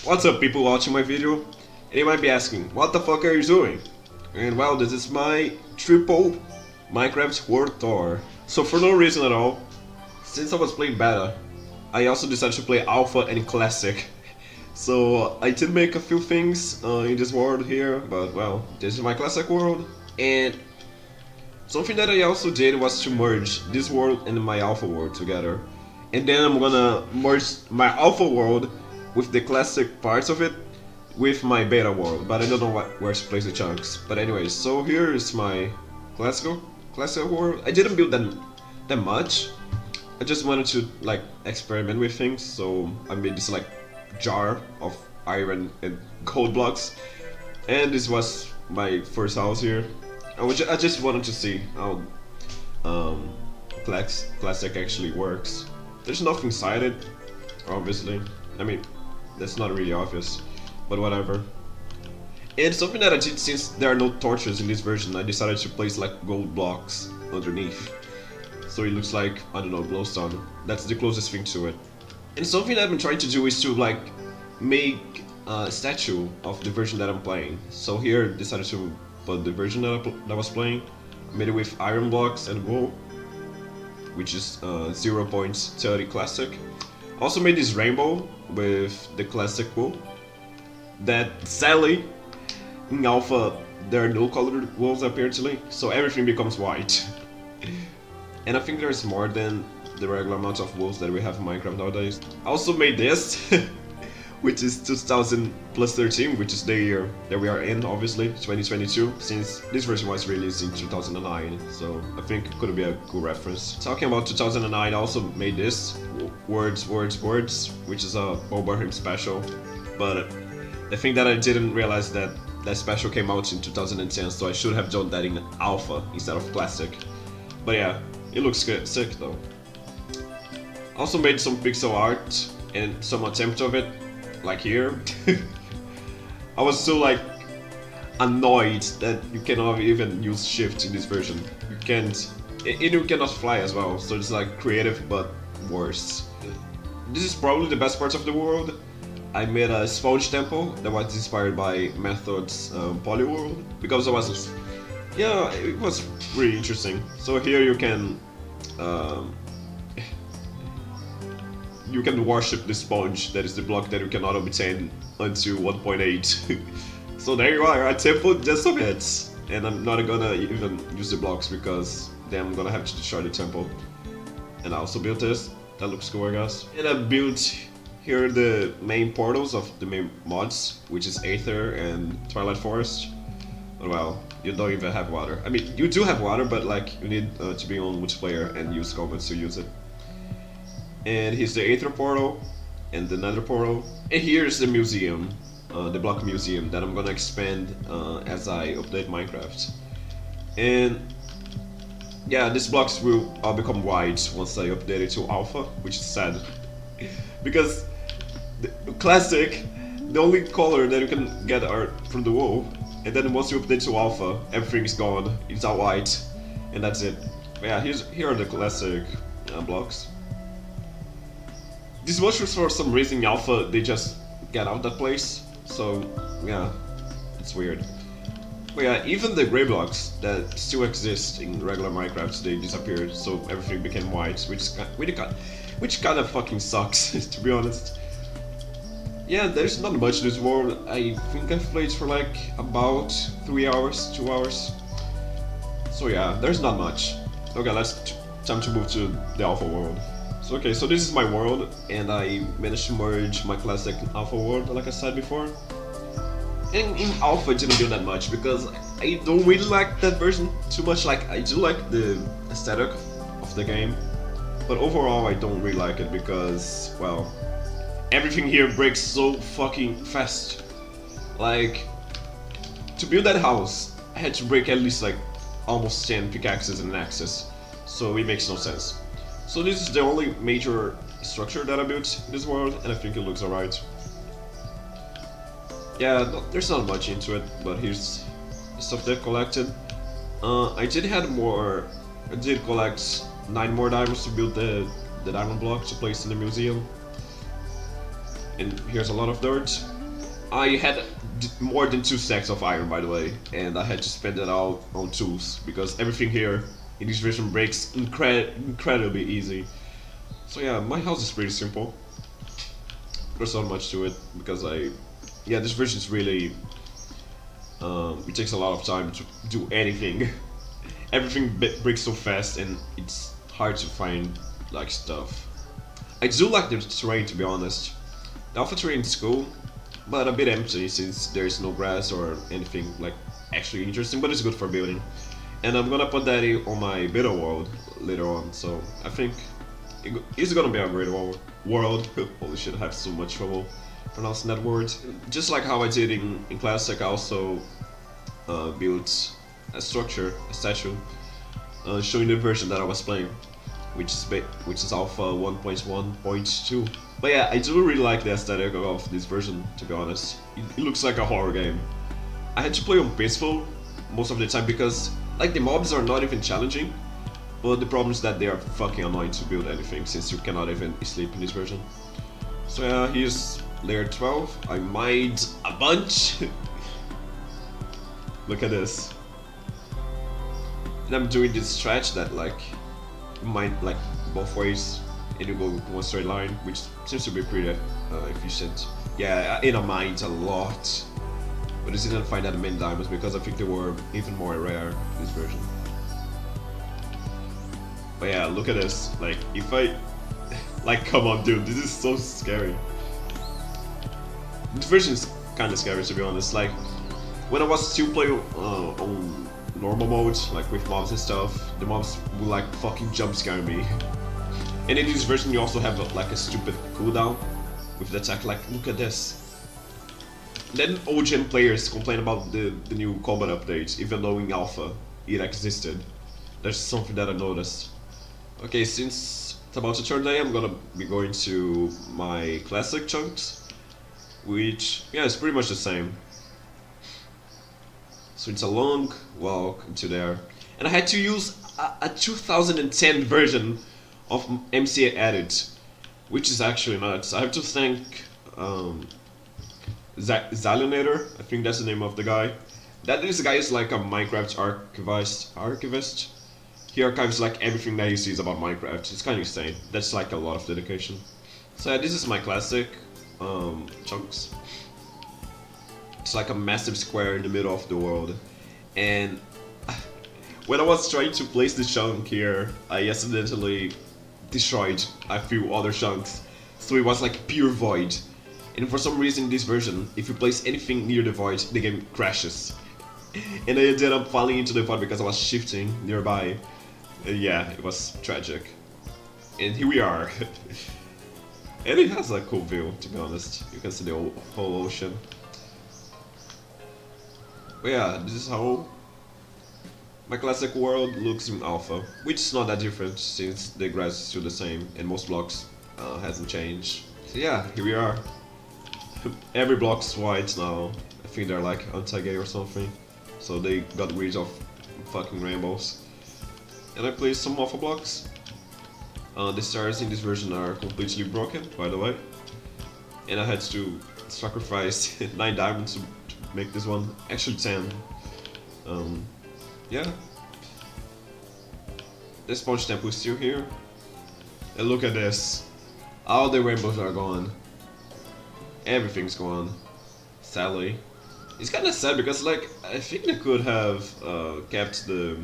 What's up, people watching my video? And you might be asking, what the fuck are you doing? And well, this is my triple Minecraft World Tour. So for no reason at all, since I was playing beta, I also decided to play alpha and classic. So I did make a few things in this world here, but well, this is my classic world. And something that I also did was to merge this world and my alpha world together. And then I'm gonna merge my alpha world with the classic parts of it with my beta world, but I don't know where to place the chunks. But anyways, so here is my classic world. I didn't build that much. I just wanted to like experiment with things, so I made this like jar of iron and gold blocks, and this was my first house here. I just wanted to see how classic actually works. There's nothing inside it, obviously. I mean, that's not really obvious, but whatever. And something that I did, since there are no torches in this version, I decided to place like gold blocks underneath. So it looks like, I don't know, glowstone. That's the closest thing to it. And something that I'm trying to do is to like make a statue of the version that I'm playing. So here I decided to put the version that I was playing. I made it with iron blocks and wool, which is 0.30 classic. Also made this rainbow with the classic wool. That sadly, in alpha, there are no colored wools apparently, so everything becomes white. And I think there's more than the regular amount of wools that we have in Minecraft nowadays. I also made this, which is 2000 plus 13, which is the year that we are in, obviously, 2022, since this version was released in 2009, so I think it could be a good reference. Talking about 2009, I also made this, Words, which is a Cobra special, but the thing that I didn't realize that special came out in 2010, so I should have done that in alpha instead of classic. But yeah, it looks good, sick though. Also made some pixel art and some attempt of it, like here. I was so like annoyed that you cannot even use shift in this version. You can't, and you cannot fly as well, so it's like creative but worse. This is probably the best part of the world. I made a sponge temple that was inspired by Method's Polyworld, because yeah, it was really interesting. So here you can worship the sponge, that is the block that you cannot obtain until 1.8. So there you are, a temple just of it. And I'm not gonna even use the blocks because then I'm gonna have to destroy the temple. And I also built this, that looks cool I guess. And I built here the main portals of the main mods, which is Aether and Twilight Forest. But well, you don't even have water. I mean, you do have water, but like you need to be on multiplayer and use comments to use it. And here's the Aether portal and the Nether portal. And here's the museum, the block museum that I'm gonna expand as I update Minecraft. And yeah, these blocks will all become white once I update it to alpha, which is sad. Because the classic, the only color that you can get are from the wool. And then once you update to alpha, everything is gone, it's all white, and that's it. But yeah, here are the classic blocks. These mushrooms, for some reason in alpha, they just get out that place, so yeah, it's weird. But yeah, even the gray blocks that still exist in regular Minecraft, they disappeared, so everything became white, which kind of fucking sucks, to be honest. Yeah, there's not much in this world. I think I've played for like about 3 hours, 2 hours. So yeah, there's not much. Okay, time to move to the alpha world. So okay, so this is my world, and I managed to merge my classic and alpha world, like I said before. And in alpha I didn't build that much, because I don't really like that version too much. Like, I do like the aesthetic of the game, but overall I don't really like it because, well, everything here breaks so fucking fast. Like, to build that house, I had to break at least like almost 10 pickaxes and axes, so it makes no sense. So this is the only major structure that I built in this world, and I think it looks alright. Yeah, there's not much into it, but here's the stuff that I collected. I did collect 9 more diamonds to build the diamond block to place in the museum. And here's a lot of dirt. I had more than 2 stacks of iron, by the way, and I had to spend it out on tools because everything here in this version breaks incredibly easy. So yeah, my house is pretty simple. There's not much to it because this version is really it takes a lot of time to do anything. Everything breaks so fast and it's hard to find like stuff. I do like the terrain, to be honest. The alpha terrain is cool, but a bit empty since there is no grass or anything like actually interesting, but it's good for building. And I'm gonna put that on my beta world later on, so I think it's gonna be a great world. Holy shit, I have so much trouble pronouncing that word. Just like how I did in Classic, I also built a structure, a statue, showing the version that I was playing, which is alpha 1.1.2. But yeah, I do really like the aesthetic of this version, to be honest. It looks like a horror game. I had to play on peaceful most of the time because like the mobs are not even challenging, but the problem is that they are fucking annoying to build anything since you cannot even sleep in this version. So yeah, here's layer 12. I mined a bunch. Look at this. And I'm doing this stretch that like mine like both ways and you go one straight line, which seems to be pretty efficient. Yeah, I mined a lot, but I didn't find that many diamonds because I think they were even more rare in this version. But yeah, look at this. Like, if I... like, come on, dude, this is so scary. This version is kind of scary, to be honest. Like, when I was still playing on normal mode, like with mobs and stuff, the mobs would like fucking jump scare me. And in this version you also have like a stupid cooldown with the attack, like look at this. Then old-gen players complain about the new Cobra update, even though in alpha it existed. That's something that I noticed. Okay, since it's about to turn day, I'm gonna be going to my classic chunks, which, yeah, it's pretty much the same. So it's a long walk into there. And I had to use a 2010 version of MCA Edit, which is actually nuts. I have to thank Zalionator, I think that's the name of the guy. This guy is like a Minecraft archivist. He archives like everything that he sees about Minecraft. It's kind of insane. That's like a lot of dedication. So yeah, this is my classic chunks. It's like a massive square in the middle of the world. And when I was trying to place the chunk here, I accidentally destroyed a few other chunks. So it was like pure void. And for some reason in this version, if you place anything near the void, the game crashes. And I ended up falling into the void because I was shifting nearby. Yeah, it was tragic. And here we are. And it has a cool view, to be honest. You can see the whole ocean. But yeah, this is how my classic world looks in alpha, which is not that different since the grass is still the same and most blocks hasn't changed. So yeah, here we are. Every block's white now. I think they're like anti-gay or something. So they got rid of fucking rainbows. And I placed some alpha blocks. The stars in this version are completely broken, by the way. And I had to sacrifice 9 diamonds to make this one. Actually 10. Yeah. The sponge temple is still here. And look at this. All the rainbows are gone. Everything's gone. Sadly. It's kinda sad because like I think they could have kept the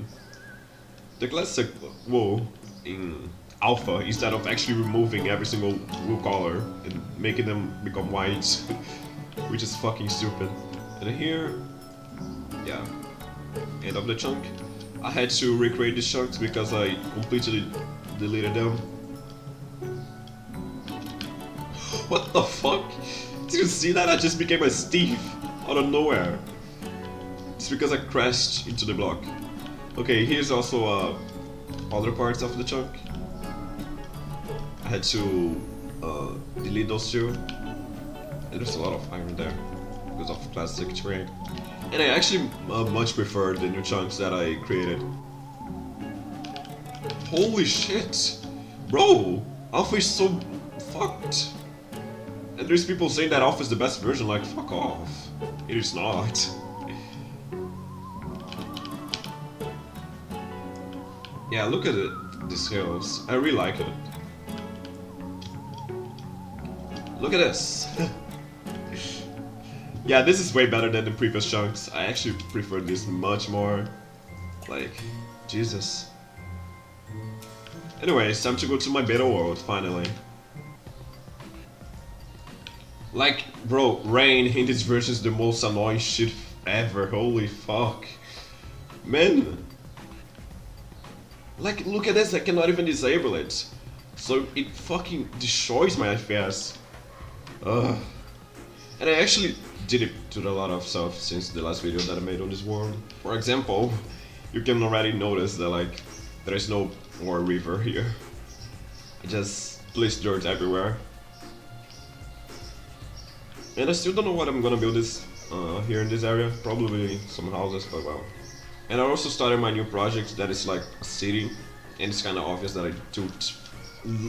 classic wool in alpha instead of actually removing every single wool color and making them become white. Which is fucking stupid. And here, yeah, end of the chunk. I had to recreate the chunks because I completely deleted them. What the fuck? Did you see that? I just became a Steve out of nowhere. It's because I crashed into the block. Okay, here's also other parts of the chunk. I had to delete those two. And there's a lot of iron there because of classic terrain. And I actually much prefer the new chunks that I created. Holy shit! Bro! Alpha is so fucked! And there's people saying that Alpha is the best version, like, fuck off. It is not. Yeah, look at it, these hills. I really like it. Look at this. Yeah, this is way better than the previous chunks. I actually prefer this much more. Like, Jesus. Anyway, it's time to go to my beta world, finally. Like, bro, rain in this version is the most annoying shit ever. Holy fuck. Man. Like, look at this, I cannot even disable it. So it fucking destroys my FPS. Ugh. And I actually did it to a lot of stuff since the last video that I made on this world. For example, you can already notice that like there is no more river here. I just placed dirt everywhere. And I still don't know what I'm gonna build this here in this area. Probably some houses, but well. And I also started my new project that is like a city, and it's kind of obvious that I took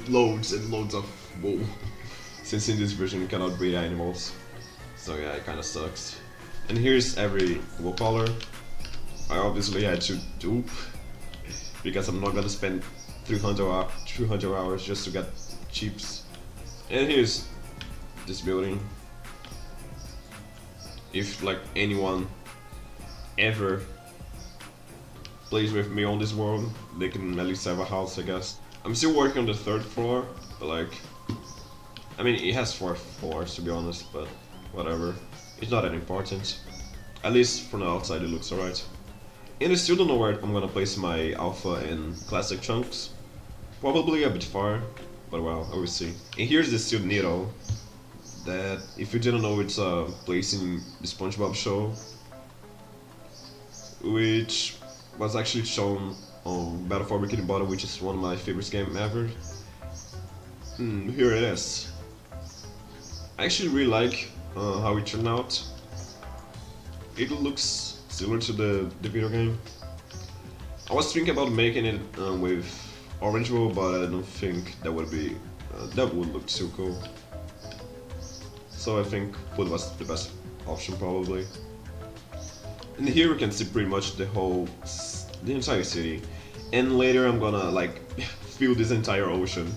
loads and loads of wool. Since in this version you cannot breed animals. So yeah, it kind of sucks. And here's every wool color. I obviously had to dupe, because I'm not gonna spend 300 hours just to get chips. And here's this building. If like anyone ever plays with me on this world, they can at least have a house, I guess. I'm still working on the 3rd floor, but like, I mean, it has 4 floors to be honest, but whatever. It's not that important. At least from the outside it looks alright. And I still don't know where I'm gonna place my alpha and classic chunks. Probably a bit far, but well, I will see. And here's the steel needle, that if you didn't know, it's a place in the SpongeBob show, which was actually shown on Battle for Bikini Bottom, which is one of my favorite games ever. Here it is. I actually really like how it turned out. It looks similar to the video game. I was thinking about making it with orange wool, but I don't think that would be that would look too cool. So I think wood was the best option probably. And here we can see pretty much the entire city. And later I'm gonna like fill this entire ocean,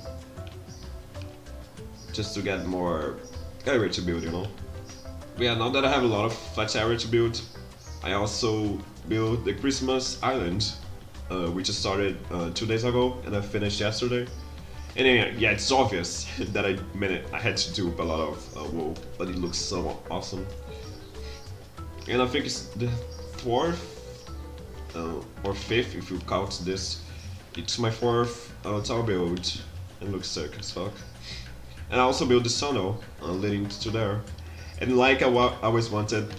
just to get more area to build, you know. But yeah, now that I have a lot of flat area to build, I also built the Christmas Island, which I started 2 days ago and I finished yesterday. And yeah, it's obvious that I had to do a lot of wool, but it looks so awesome. And I think it's the 4th or 5th if you count this. It's my 4th tower build. It looks sick as fuck. And I also built the tunnel leading to there. And like I always wanted,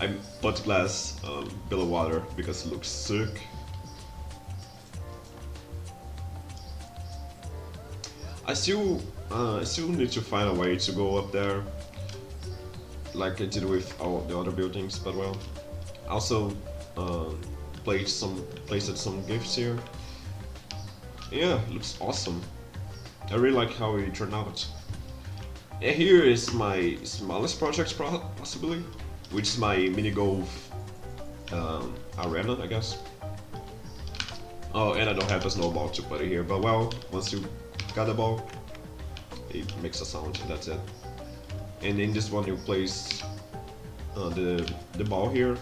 I put glass below water because it looks sick. I still need to find a way to go up there, like I did with all the other buildings. But well, I also placed some gifts here. Yeah, it looks awesome. I really like how it turned out. And here is my smallest project possibly, which is my mini golf arena, I guess. Oh, and I don't have a snowball to put it here, but well, once you got the ball, it makes a sound, and that's it. And in this one you place the ball here,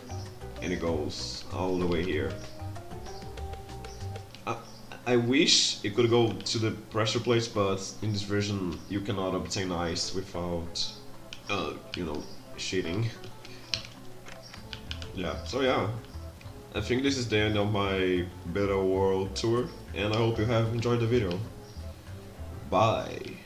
and it goes all the way here. I wish it could go to the pressure plates, but in this version you cannot obtain ice without, you know, cheating. Yeah, so yeah. I think this is the end of my beta world tour, and I hope you have enjoyed the video. Bye.